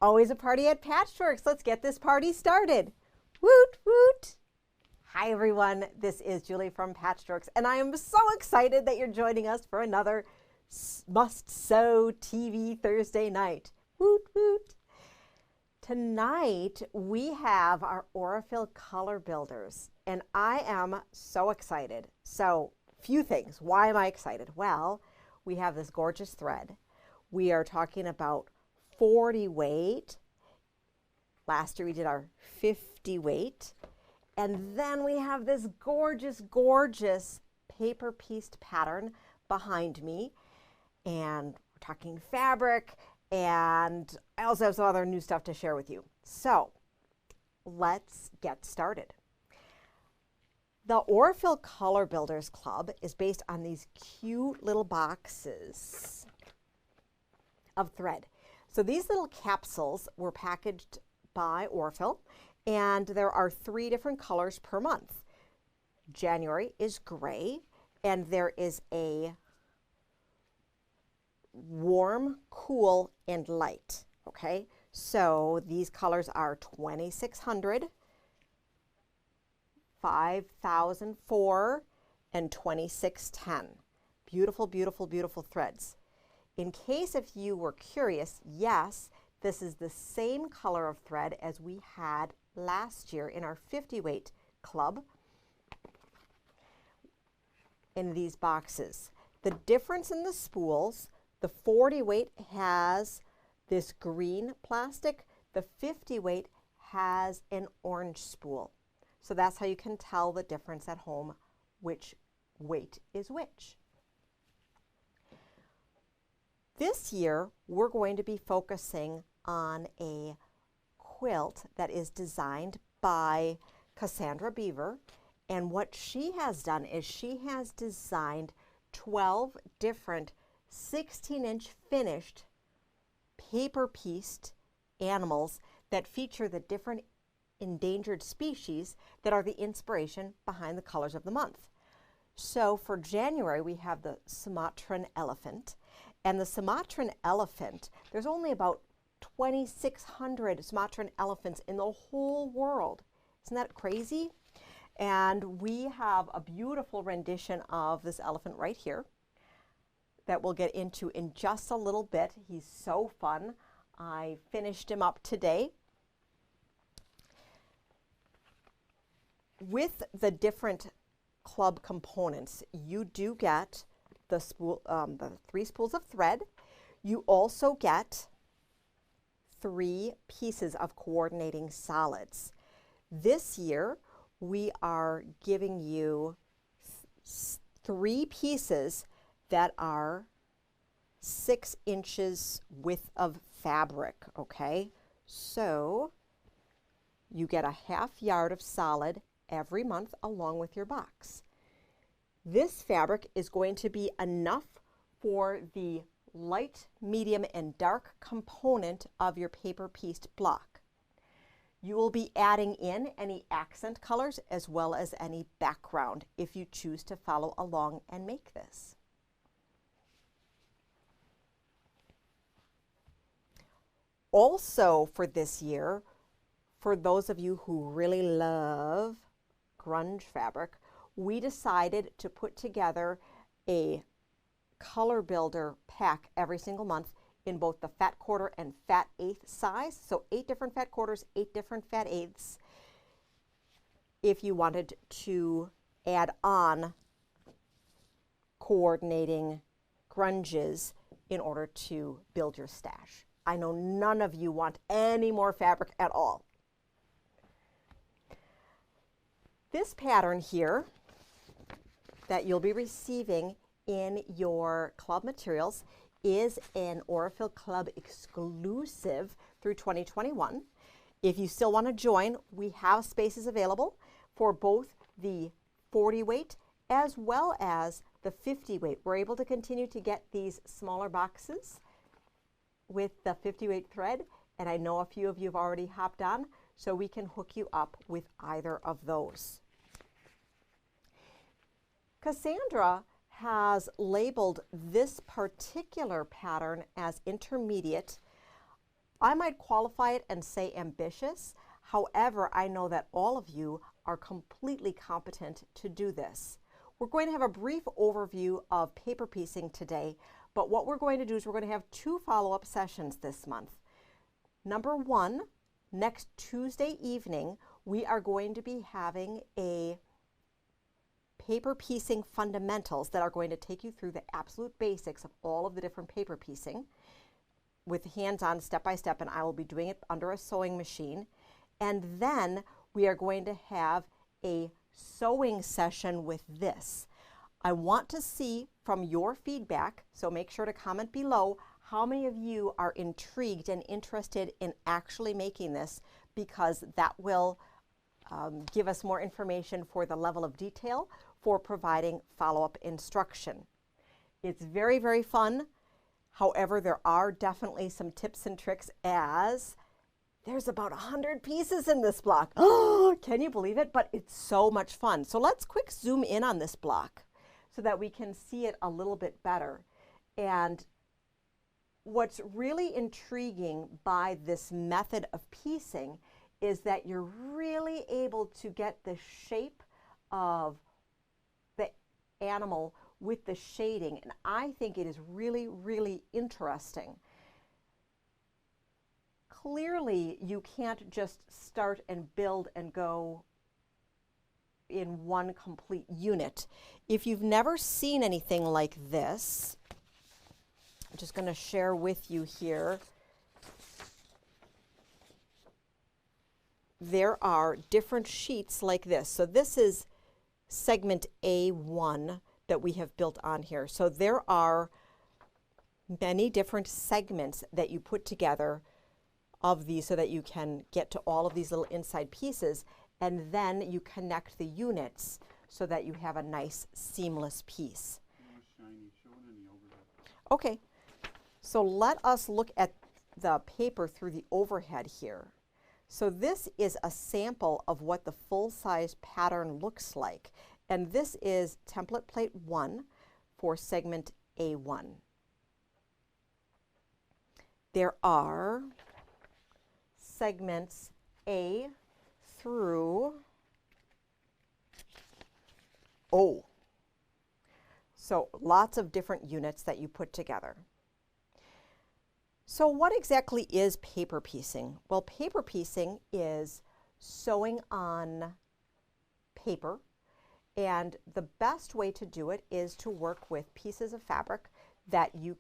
Always a party at Patchworks. Let's get this party started. Woot, woot. Hi, everyone. This is Julie from Patchworks, and I am so excited that you're joining us for another Must Sew TV Thursday night. Woot, woot. Tonight, we have our Aurifil Color Builders, and I am so excited. So, few things. Why am I excited? Well, we have this gorgeous thread. We are talking about 40 weight. Last year we did our 50 weight. And then we have this gorgeous, gorgeous paper pieced pattern behind me. And we're talking fabric, and I also have some other new stuff to share with you. So let's get started. The Aurifil Color Builders Club is based on these cute little boxes of thread. So these little capsules were packaged by Aurifil, and there are 3 different colors per month. January is gray, and there is a warm, cool, and light. Okay, so these colors are 2600, 5004, and 2610. Beautiful, beautiful, beautiful threads. In case if you were curious, yes, this is the same color of thread as we had last year in our 50 weight club in these boxes. The difference in the spools, the 40 weight has this green plastic, the 50 weight has an orange spool. So that's how you can tell the difference at home, which weight is which. This year, we're going to be focusing on a quilt that is designed by Cassandra Beaver. And what she has done is she has designed 12 different 16-inch finished paper pieced animals that feature the different endangered species that are the inspiration behind the colors of the month. So for January, we have the Sumatran Elephant. And the Sumatran elephant, there's only about 2,600 Sumatran elephants in the whole world. Isn't that crazy? And we have a beautiful rendition of this elephant right here that we'll get into in just a little bit. He's so fun. I finished him up today. With the different club components, you do get the 3 spools of thread. You also get 3 pieces of coordinating solids. This year, we are giving you 3 pieces that are 6 inches width of fabric, okay? So you get a ½ yard of solid every month along with your box. This fabric is going to be enough for the light, medium, and dark component of your paper pieced block. You will be adding in any accent colors as well as any background if you choose to follow along and make this. Also for this year, for those of you who really love grunge fabric, we decided to put together a color builder pack every single month in both the fat quarter and fat eighth size. So 8 different fat quarters, 8 different fat eighths. If you wanted to add on coordinating grunges in order to build your stash. I know none of you want any more fabric at all. This pattern here that you'll be receiving in your club materials is an Aurifil Club exclusive through 2021. If you still want to join, we have spaces available for both the 40 weight as well as the 50 weight. We're able to continue to get these smaller boxes with the 50 weight thread, and I know a few of you have already hopped on, so we can hook you up with either of those. Cassandra has labeled this particular pattern as intermediate I might qualify it and say ambitious. However, I know that all of you are completely competent to do this. We're going to have a brief overview of paper piecing today, but what we're going to do is we're going to have 2 follow-up sessions this month. Number 1, next Tuesday evening, we are going to be having a paper piecing fundamentals that are going to take you through the absolute basics of all of the different paper piecing with hands-on, step-by-step, and I will be doing it under a sewing machine. And then we are going to have a sewing session with this. I want to see from your feedback, so make sure to comment below how many of you are intrigued and interested in actually making this, because that will give us more information for the level of detail for providing follow-up instruction. It's very, very fun. However, there are definitely some tips and tricks, as there's about 100 pieces in this block. Oh, can you believe it? But it's so much fun. So let's quick zoom in on this block so that we can see it a little bit better. And what's really intriguing by this method of piecing is that you're really able to get the shape of the animal with the shading. And I think it is really, really interesting. Clearly, you can't just start and build and go in one complete unit. If you've never seen anything like this, I'm just going to share with you here. There are different sheets like this. So this is segment A1 that we have built on here. So there are many different segments that you put together of these so that you can get to all of these little inside pieces, and then you connect the units so that you have a nice seamless piece. Okay, so let us look at the paper through the overhead here. So this is a sample of what the full-size pattern looks like, and this is template plate 1 for segment A1. There are segments A through O. So lots of different units that you put together. So what exactly is paper piecing? Well, paper piecing is sewing on paper, and the best way to do it is to work with pieces of fabric that you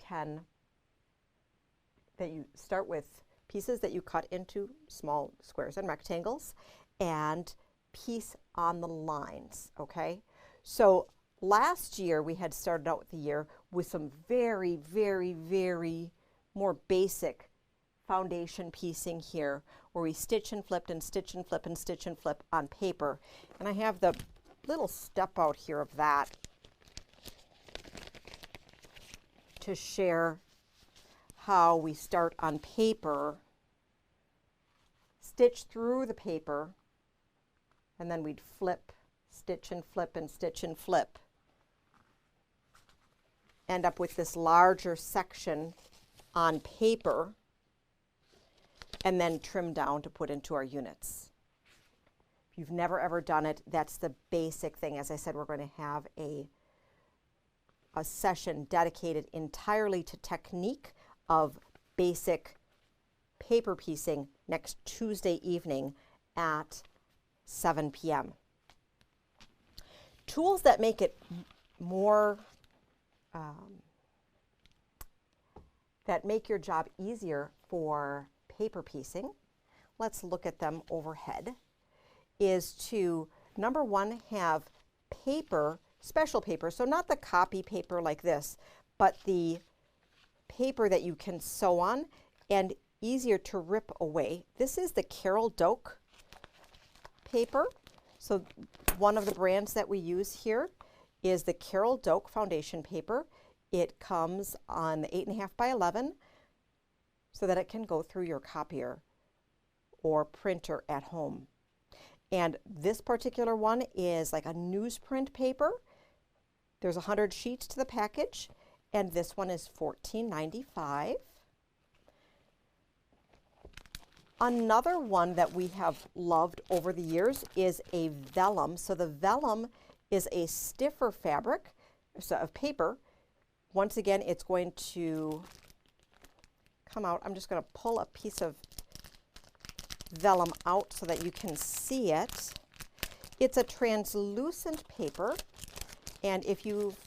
start with pieces that you cut into small squares and rectangles and piece on the lines, okay? So last year we had started out the year with some very, very, very more basic foundation piecing here, where we stitch and flipped and stitch and flip and stitch and flip on paper. And I have the little step out here of that to share how we start on paper, stitch through the paper, and then we'd flip, stitch and flip and stitch and flip. End up with this larger section on paper, and then trim down to put into our units. If you've never ever done it, that's the basic thing. As I said, we're going to have a session dedicated entirely to technique of basic paper piecing next Tuesday evening at 7 p.m. Tools that make it more that make your job easier for paper piecing, let's look at them overhead, is to, number 1, have paper, special paper, so not the copy paper like this, but the paper that you can sew on and easier to rip away. This is the Carol Doak paper. So one of the brands that we use here is the Carol Doak foundation paper. It comes on the 8.5 by 11 so that it can go through your copier or printer at home. And this particular one is like a newsprint paper. There's 100 sheets to the package, and this one is $14.95. Another one that we have loved over the years is a vellum. So the vellum is a stiffer fabric, so of paper. Once again, it's going to come out. I'm just going to pull a piece of vellum out so that you can see it. It's a translucent paper, and if you've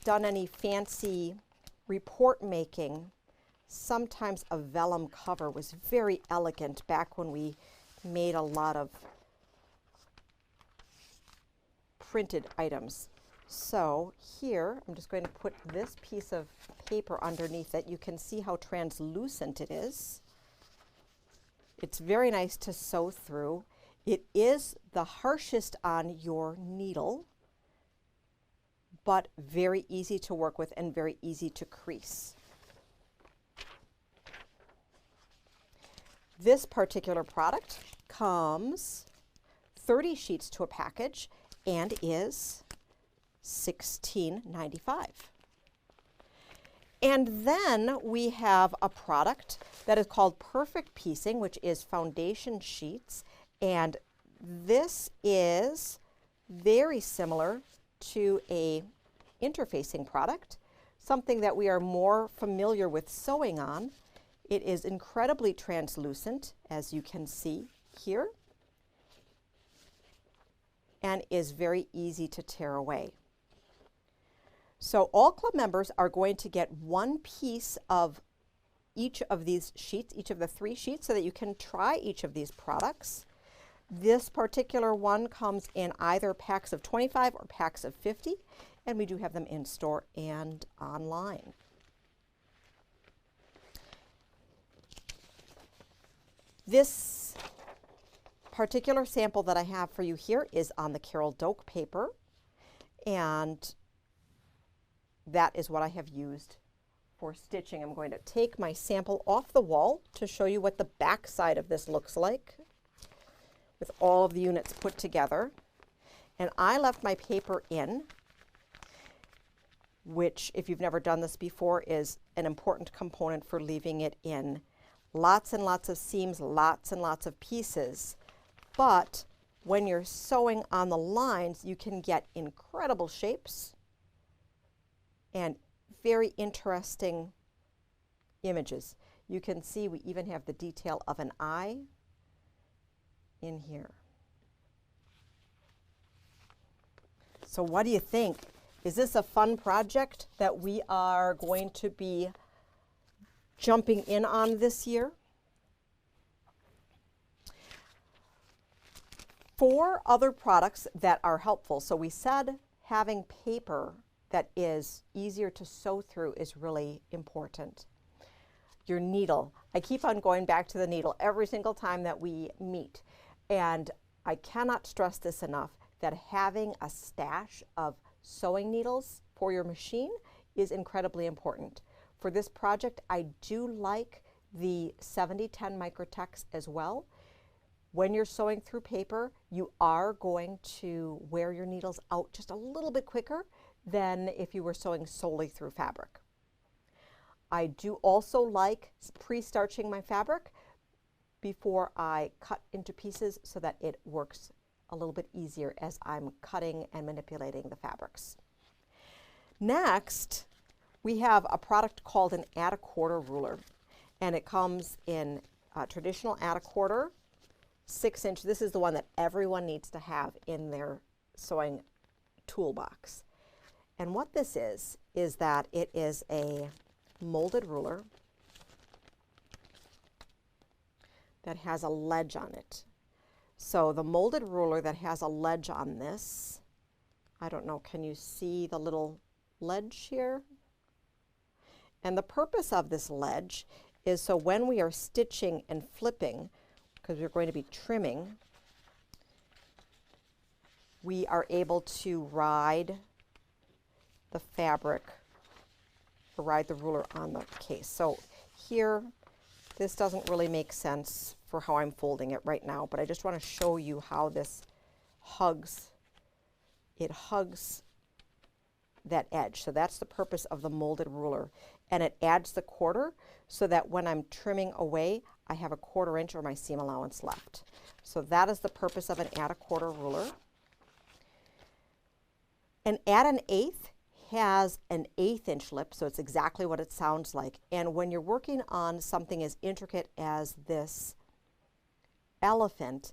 done any fancy report making, sometimes a vellum cover was very elegant back when we made a lot of printed items. So here, I'm just going to put this piece of paper underneath it. You can see how translucent it is. It's very nice to sew through. It is the harshest on your needle, but very easy to work with and very easy to crease. This particular product comes 30 sheets to a package and is $16.95. And then we have a product that is called Perfect Piecing, which is foundation sheets. And this is very similar to a interfacing product, something that we are more familiar with sewing on. It is incredibly translucent, as you can see here, and is very easy to tear away. So all club members are going to get one piece of each of these sheets, each of the 3 sheets, so that you can try each of these products. This particular one comes in either packs of 25 or packs of 50, and we do have them in store and online. This particular sample that I have for you here is on the Carol Doak paper, and that is what I have used for stitching. I'm going to take my sample off the wall to show you what the back side of this looks like with all of the units put together. And I left my paper in, which, if you've never done this before, is an important component for leaving it in. Lots and lots of seams, lots and lots of pieces. But when you're sewing on the lines, you can get incredible shapes and very interesting images. You can see we even have the detail of an eye in here. So what do you think? Is this a fun project that we are going to be jumping in on this year? 4 other products that are helpful. So we said having paper that is easier to sew through is really important. Your needle. I keep on going back to the needle every single time that we meet. And I cannot stress this enough, that having a stash of sewing needles for your machine is incredibly important. For this project, I do like the 7010 Microtex as well. When you're sewing through paper, you are going to wear your needles out just a little bit quicker than if you were sewing solely through fabric. I do also like pre-starching my fabric before I cut into pieces so that it works a little bit easier as I'm cutting and manipulating the fabrics. Next, we have a product called an add a quarter ruler, and it comes in a traditional add a quarter, 6-inch. This is the one that everyone needs to have in their sewing toolbox. And what this is that it is a molded ruler that has a ledge on it. So the molded ruler that has a ledge on this, I don't know, can you see the little ledge here? And the purpose of this ledge is so when we are stitching and flipping, because we're going to be trimming, we are able to ride the fabric, or ride the ruler on the case. So here, this doesn't really make sense for how I'm folding it right now, but I just want to show you how this hugs. It hugs that edge. So that's the purpose of the molded ruler. And it adds the quarter so that when I'm trimming away, I have a 1/4 inch or my seam allowance left. So that is the purpose of an add a 1/4 ruler. An add an 1/8 has an 1/8 inch lip, so it's exactly what it sounds like. And when you're working on something as intricate as this elephant,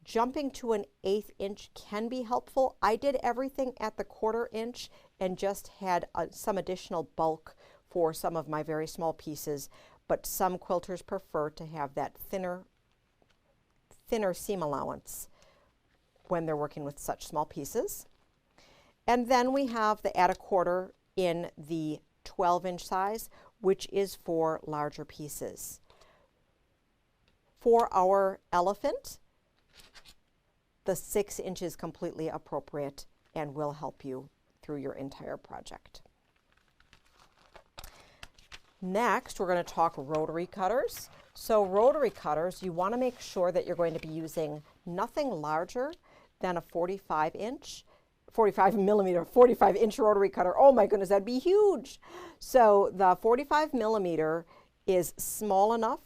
jumping to an 1/8 inch can be helpful. I did everything at the 1/4 inch and just had some additional bulk for some of my very small pieces, but some quilters prefer to have that thinner seam allowance when they're working with such small pieces. And then we have the add a 1/4 in the 12-inch size, which is for larger pieces. For our elephant, the 6 inch is completely appropriate and will help you through your entire project. Next, we're going to talk rotary cutters. So rotary cutters, you want to make sure that you're going to be using nothing larger than a 45 inch rotary cutter. Oh my goodness, that'd be huge. So the 45 millimeter is small enough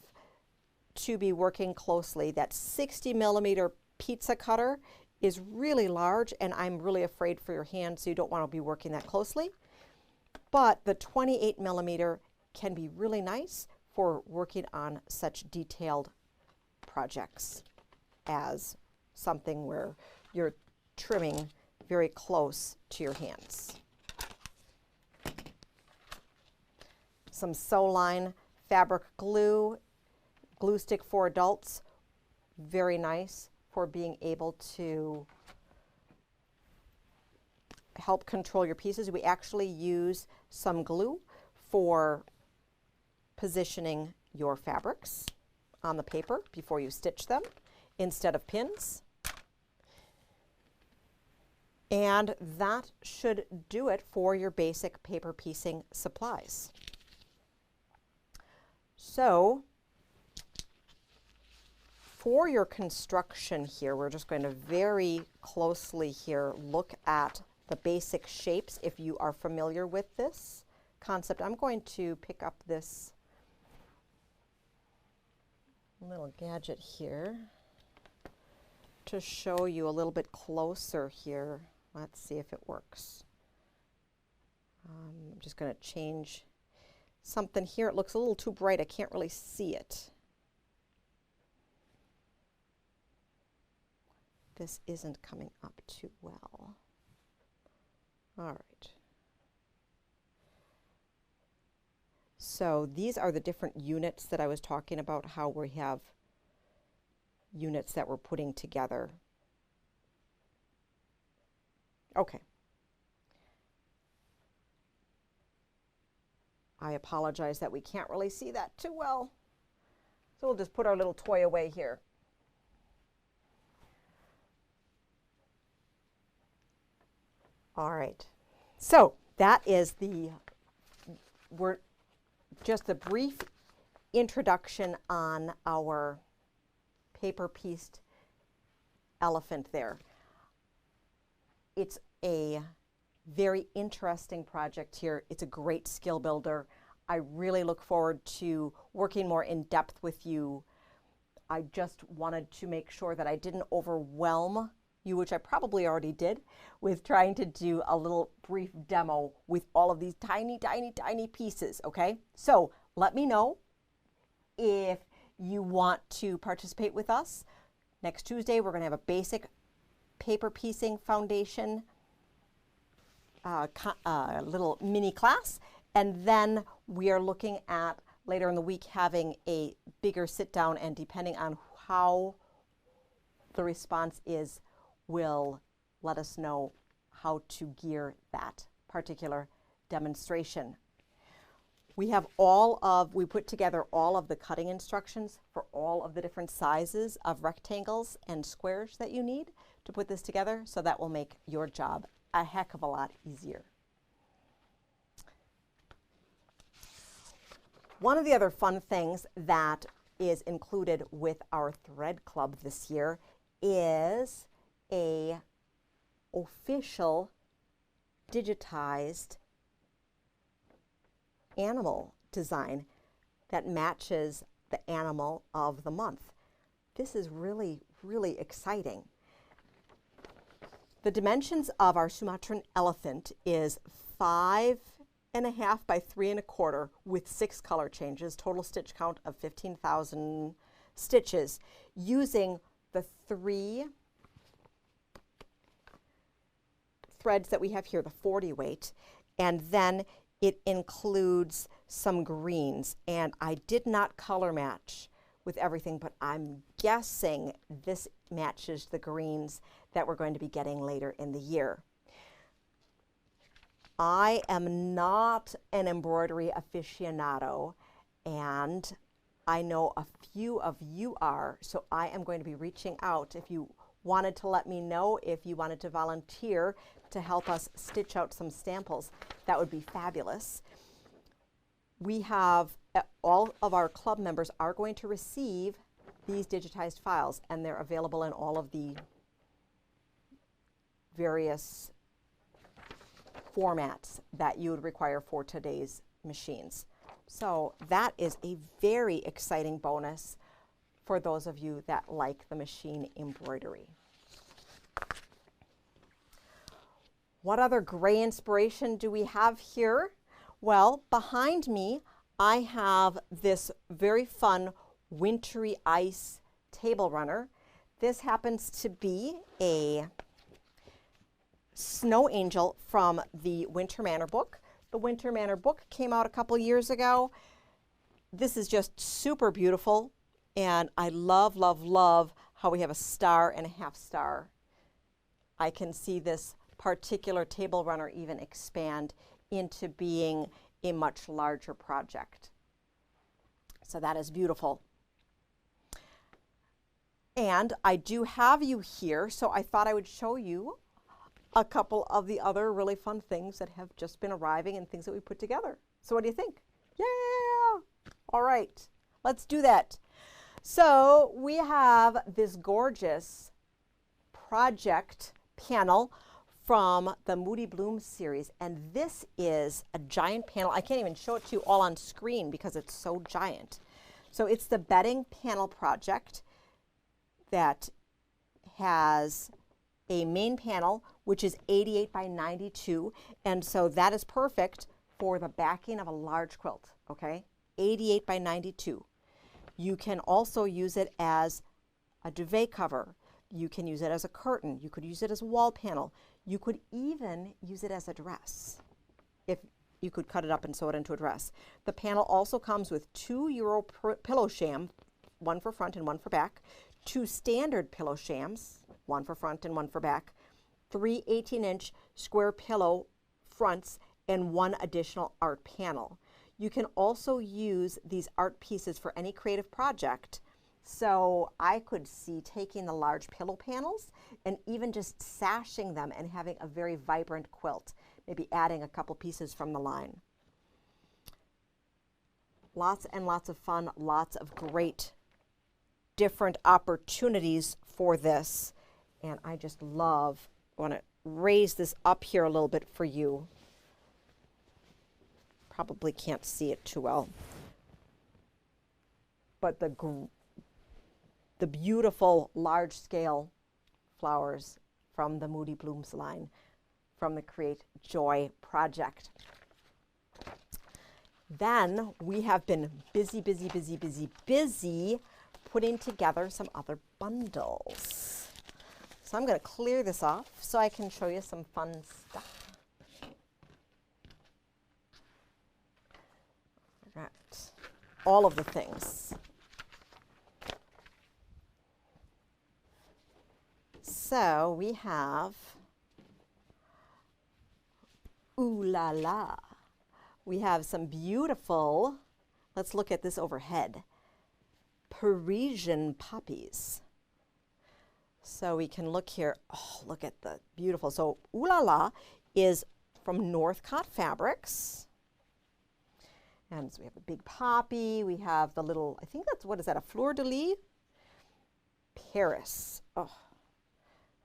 to be working closely. That 60 millimeter pizza cutter is really large, and I'm really afraid for your hand, so you don't want to be working that closely. But the 28 millimeter can be really nice for working on such detailed projects as something where you're trimming very close to your hands. Some Soline fabric glue stick for adults, very nice for being able to help control your pieces. We actually use some glue for positioning your fabrics on the paper before you stitch them instead of pins. And that should do it for your basic paper piecing supplies. So for your construction here, we're just going to very closely here look at the basic shapes if you are familiar with this concept. I'm going to pick up this little gadget here to show you a little bit closer here. Let's see if it works. I'm just going to change something here. It looks a little too bright. I can't really see it. This isn't coming up too well. All right. So these are the different units that I was talking about, how we have units that we're putting together. Okay. I apologize that we can't really see that too well. So we'll just put our little toy away here. All right. So that is just a brief introduction on our paper pieced elephant there. It's a very interesting project here. It's a great skill builder. I really look forward to working more in depth with you. I just wanted to make sure that I didn't overwhelm you, which I probably already did, with trying to do a little brief demo with all of these tiny, tiny, tiny pieces, okay? So let me know if you want to participate with us. Next Tuesday, we're going to have a basic paper piecing foundation little mini class, and then we are looking at later in the week having a bigger sit down, and depending on how the response is, will let us know how to gear that particular demonstration. We put together all of the cutting instructions for all of the different sizes of rectangles and squares that you need to put this together, so that will make your job a heck of a lot easier. One of the other fun things that is included with our thread club this year is a official digitized animal design that matches the animal of the month. This is really, really exciting. The dimensions of our Sumatran elephant is 5.5 by 3.25 with 6 color changes, total stitch count of 15,000 stitches, using the 3 threads that we have here, the 40 weight, and then it includes some greens. And I did not color match with everything, but I'm guessing this matches the greens that we're going to be getting later in the year. I am not an embroidery aficionado, and I know a few of you are, so I am going to be reaching out. If you wanted to let me know, if you wanted to volunteer to help us stitch out some samples, that would be fabulous. We have, all of our club members are going to receive these digitized files, and they're available in all of the various formats that you would require for today's machines. So that is a very exciting bonus for those of you that like the machine embroidery. What other gray inspiration do we have here? Well, behind me, I have this very fun wintry ice table runner. This happens to be a snow angel from the Winter Manor book. The Winter Manor book came out a couple years ago. This is just super beautiful, and I love, love, love how we have a star and a half star. I can see this particular table runner even expand into being a much larger project. So that is beautiful. And I do have you here, so I thought I would show you a couple of the other really fun things that have just been arriving and things that we put together. So what do you think? Yeah! All right, let's do that. So we have this gorgeous project panel from the Moody Bloom series, and this is a giant panel. I can't even show it to you all on screen because it's so giant. So it's the bedding panel project that has a main panel which is 88 by 92, and so that is perfect for the backing of a large quilt, okay? 88 by 92. You can also use it as a duvet cover. You can use it as a curtain. You could use it as a wall panel. You could even use it as a dress, if you could cut it up and sew it into a dress. The panel also comes with 2 Euro pillow sham, one for front and one for back, 2 standard pillow shams, one for front and one for back, 3 18-inch square pillow fronts, and 1 additional art panel. You can also use these art pieces for any creative project. So I could see taking the large pillow panels and even just sashing them and having a very vibrant quilt, maybe adding a couple pieces from the line. Lots and lots of fun, lots of great different opportunities for this. And I just love, I want to raise this up here a little bit for you. Probably can't see it too well. But the beautiful large-scale flowers from the Moody Blooms line from the Create Joy project. Then we have been busy putting together some other bundles. So I'm going to clear this off so I can show you some fun stuff. Right. All of the things. So we have, ooh la la. We have some beautiful, let's look at this overhead, Parisian poppies. So we can look here, oh, look at the beautiful. So ooh la la is from Northcott Fabrics. And so we have a big poppy, we have the little, I think that's, what is that, a fleur-de-lis? Paris, oh.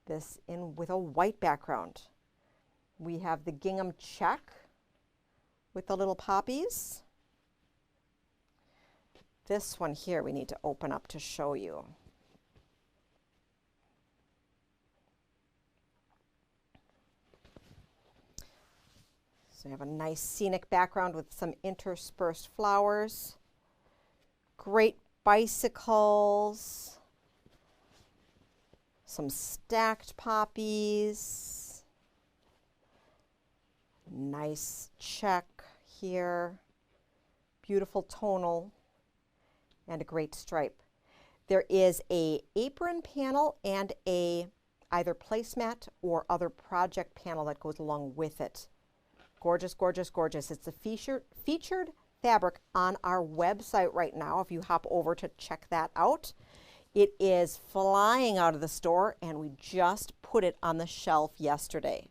This in with a white background. We have the gingham check with the little poppies. This one here we need to open up to show you. So you have a nice scenic background with some interspersed flowers. Great bicycles. Some stacked poppies. Nice check here. Beautiful tonal and a great stripe. There is a apron panel and a either placemat or other project panel that goes along with it. Gorgeous, gorgeous, gorgeous. It's a featured fabric on our website right now if you hop over to check that out. It is flying out of the store and we just put it on the shelf yesterday.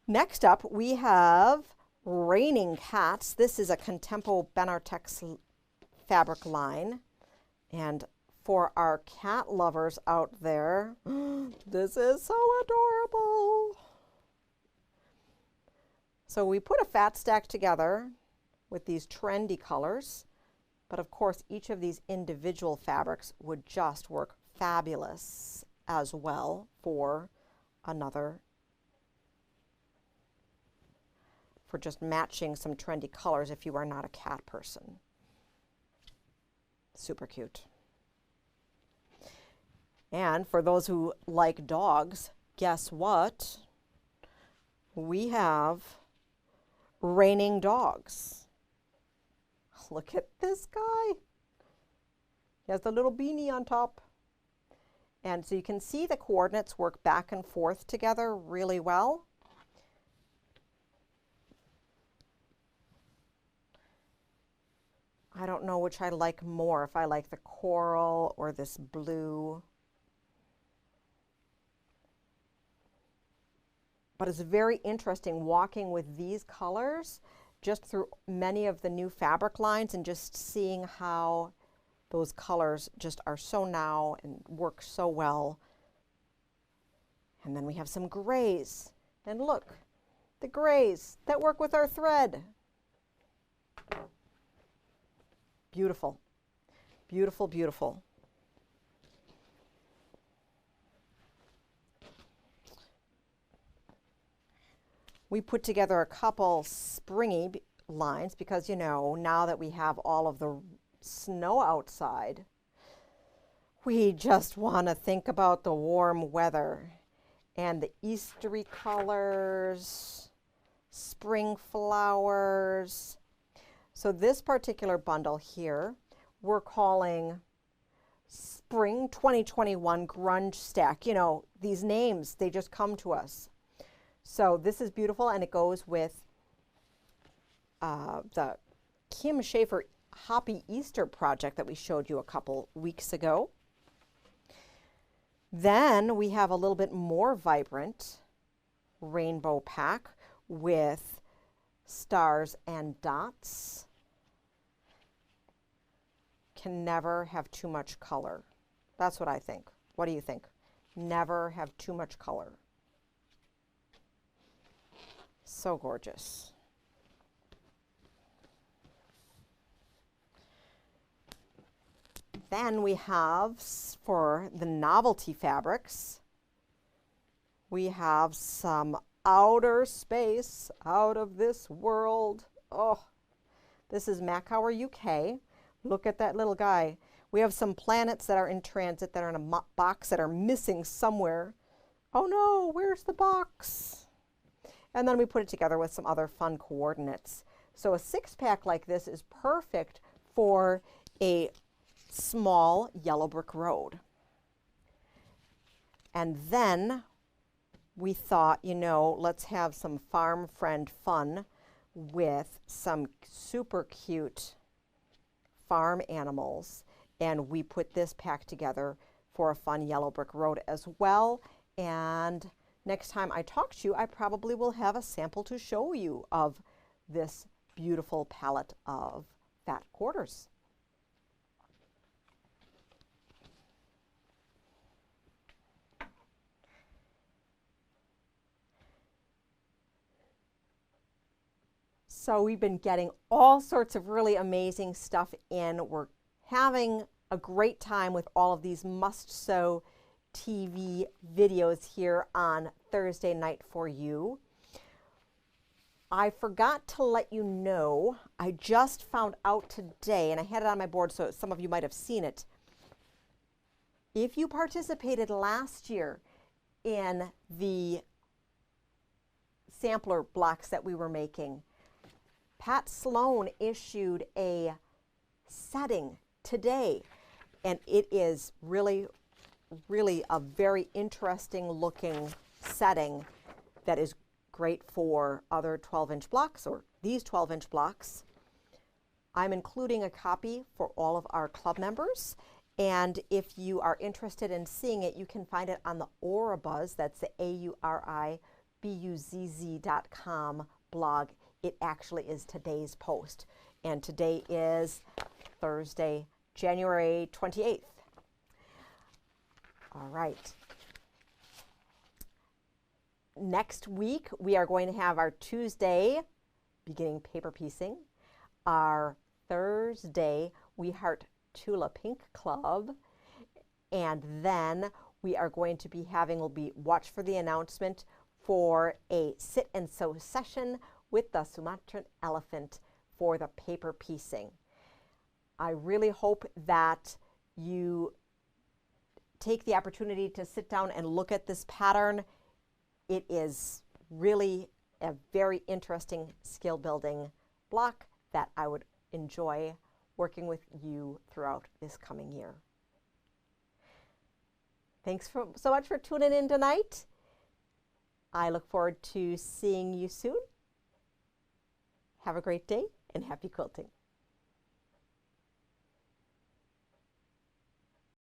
Next up we have Raining Cats. This is a Contempo Benartex fabric line. And for our cat lovers out there, this is so adorable. So we put a fat stack together with these trendy colors, but of course each of these individual fabrics would just work fabulous as well for just matching some trendy colors if you are not a cat person. Super cute. And for those who like dogs, guess what? We have Raining Dogs. Look at this guy. He has the little beanie on top. And so you can see the coordinates work back and forth together really well. I don't know which I like more, if I like the coral or this blue. But it's very interesting walking with these colors just through many of the new fabric lines and just seeing how those colors just are so now and work so well. And then we have some grays. And look, the grays that work with our thread. Beautiful, beautiful, beautiful. We put together a couple springy lines because, you know, now that we have all of the snow outside, we just want to think about the warm weather and the Eastery colors, spring flowers. So this particular bundle here, we're calling Spring 2021 Grunge Stack. You know, these names, they just come to us. So this is beautiful, and it goes with the Kim Schaefer Hoppy Easter project that we showed you a couple weeks ago. Then we have a little bit more vibrant rainbow pack with stars and dots. Can never have too much color. That's what I think. What do you think? Never have too much color. So gorgeous. Then we have, for the novelty fabrics, we have some outer space, out of this world. Oh, this is Macower UK. Look at that little guy. We have some planets that are in transit that are in a box that are missing somewhere. Oh no, where's the box? And then we put it together with some other fun coordinates. So a 6-pack like this is perfect for a small yellow brick road. And then we thought, you know, let's have some farm friend fun with some super cute farm animals. And we put this pack together for a fun yellow brick road as well. And next time I talk to you, I probably will have a sample to show you of this beautiful palette of fat quarters. So we've been getting all sorts of really amazing stuff in. We're having a great time with all of these must-sew TV videos here on Thursday night for you. I forgot to let you know, I just found out today, and I had it on my board so some of you might have seen it. If you participated last year in the sampler blocks that we were making, Pat Sloan issued a setting today, and it is really a very interesting looking setting that is great for other 12-inch blocks or these 12-inch blocks. I'm including a copy for all of our club members, and if you are interested in seeing it, you can find it on the Auribuzz, that's the AURIBUZZ.com blog. It actually is today's post, and today is Thursday, January 28th. All right. Next week, we are going to have our Tuesday beginning paper piecing. Our Thursday, We Heart Tula Pink Club. And then we are going to be having, watch for the announcement for a sit and sew session with the Sumatran Elephant for the paper piecing. I really hope that you take the opportunity to sit down and look at this pattern. It is really a very interesting skill building block that I would enjoy working with you throughout this coming year. Thanks so much for tuning in tonight. I look forward to seeing you soon. Have a great day and happy quilting.